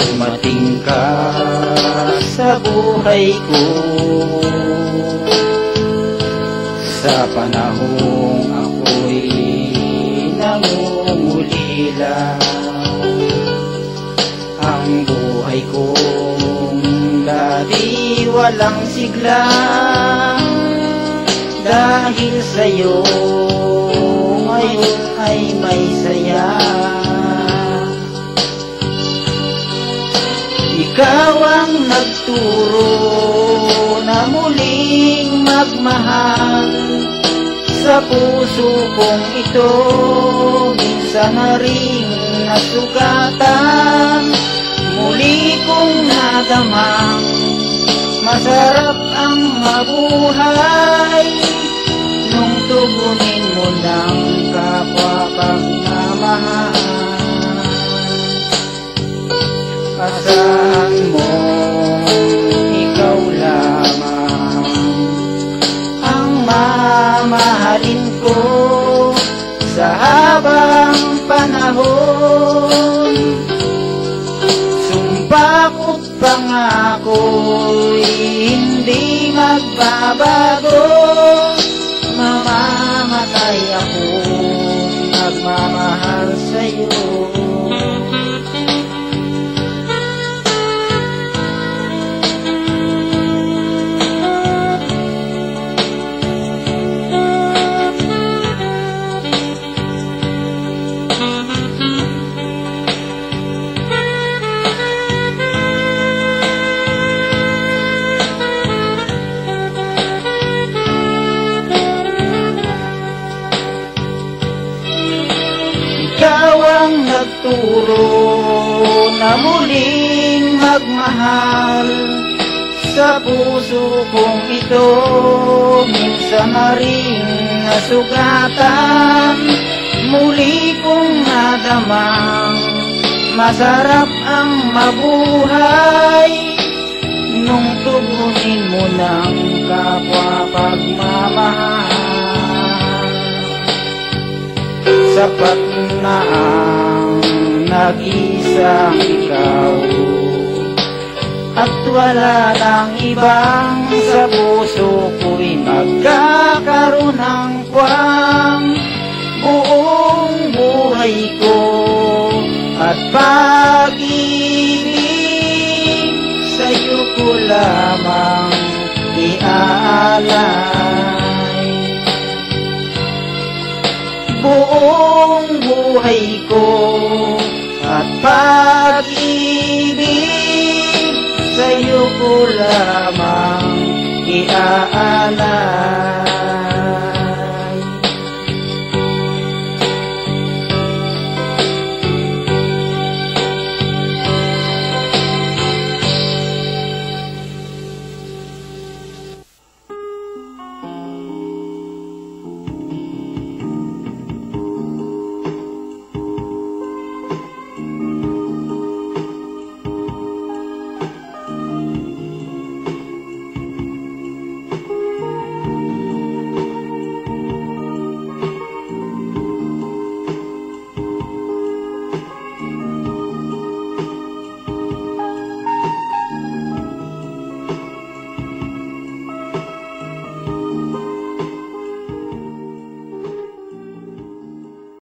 Dumating ka sa buhay ko sa panahong ako'y nangungulila. Ang buhay kong dati walang sigla, dahil sa'yo ngayon ay may saya. Ikaw ang nagturo na muling magmahal sa puso kong ito. Minsan na rin nasugatan, muli kong nadamang masarap ang mabuhay nung tugunin mo ng kapwa pagmamahal. Asahan mo ikaw lamang ang mamahalin ko sa habang panahon. Sumpa ko't pangako'y hindi magbabago, mamamatay akong nagmamahal sa'yo. Ikaw ang nagturo na muling magmahal sa puso kong ito. Minsan na rin nasugatan, muli kong nadamang masarap ang mabuhay nung tugunin mo ng kapwa pagmamahal. Sapat na ang nag-isang ikaw at wala nang ibang sa puso ko'y magkakaroon ng kwang. Buong buhay ko at pag-ibig sa'yo ko lamang iaalay. Buong buhay ko at pag-ibig sa'yo ko lang